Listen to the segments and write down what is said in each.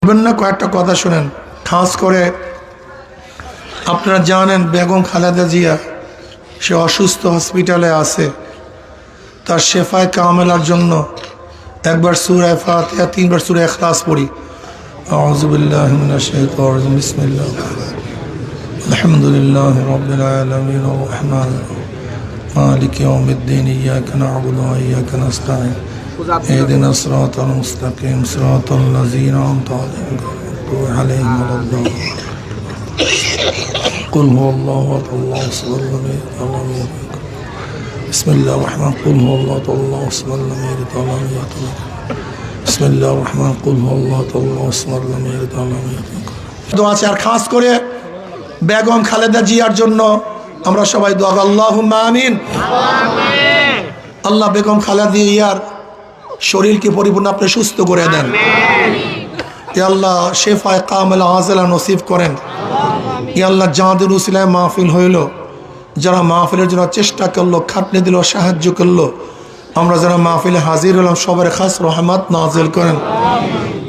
বিভিন্ন কয়েকটা কথা শুনেন। খাস করে আপনারা জানেন বেগম খালেদা জিয়া সে অসুস্থ, হসপিটালে আছে। তার শেফায়ে কামেলার জন্য একবার সূরা ফাতিহা, 3 বার সূরা ইখলাস পড়ি। আউযু বিল্লাহি মিনাশ শাইতানির রাজিম। বিসমিল্লাহ। আলহামদুলিল্লাহি রাব্বিল আলামিন আর রাহমানির রাহিম মালিকি ইয়াউমিদ্দিন ইয়্যাকা না'বুদু ওয়া ইয়্যাকা নাস্তাঈন ইহদিনাস সিরাতাল মুস্তাকিম সিরাতাল লাযীনা আন'আমতা আলাইহিম গায়রিল আলাইহিম ওয়ালাদ-দাল্লিন কুল হুয়াল্লাহু আহাদ আল্লাহু সামাদ লাম ইয়ালিদ ওয়া লাম ইউলাদ। বিসমিল্লাহির রহমানির রহিম। কুল হুয়াল্লাহু আল্লাহু সামাদ লাম ইয়ালিদ ওয়া লাম ইউলাদ। বিসমিল্লাহির রহমানির রহিম। কুল হুয়াল্লাহু আল্লাহু সামাদ লাম ইয়ালিদ ওয়া লাম ইউলাদ। দোয়া আছে। আর খাস করে বেগম খালেদা জিয়ার জন্য আমরা সবাই দোয়া করি, আল্লাহুম্মা আমিন। আল্লাহ বেগম খালেদা জিয়ার শরীরকে পরিপূর্ণ আপনি সুস্থ করে দেন। ইয়া আল্লাহ শেফায়ে কামেলা আজলা নসিব করেন। ইয়া আল্লাহ যাদের উসিলায় মাহফিল হইল, যারা মাহফিলের জন্য চেষ্টা করলো, খাটনি দিল, সাহায্য করলো, আমরা যারা মাহফিলে হাজির হলাম সবার খাস রহমত নাজিল করেন।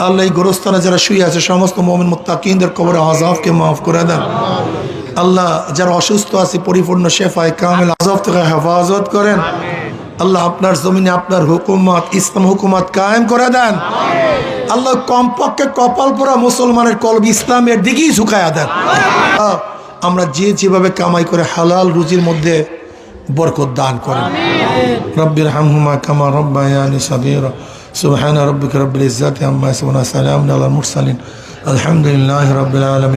আল্লাহ এই গোরস্থানে যারা শুয়ে আছে সমস্ত মুমিন মুত্তাকিনদের কবরে আযাবকে মাফ করে দেন। আল্লাহ যারা অসুস্থ আছে পরিপূর্ণ শেফায়ে কামেল আযাব থেকে হেফাজত করেন। আল্লাহ আপনার জমিনে আপনার হুকুমত, ইসলাম হুকুমত কায়েম করে দেন। আল্লাহ কমপক্ষে কপাল পোড়া মুসলমানের কলব ইসলামের দিকেই ঝুঁকায়া দেন। আমরা যেভাবে কামাই করে হালাল রুজির মধ্যে বরকত দান করেন। রব্বির হামহুমা কামা রব্বায়ানি সগীরা। সুবহানা রাব্বিকা রাব্বিল ইজ্জাতি আম্মা ইয়াসিফুন, সালামুন আলাল মুরসালিন, আলহামদুলিল্লাহি রাব্বিল আলামিন।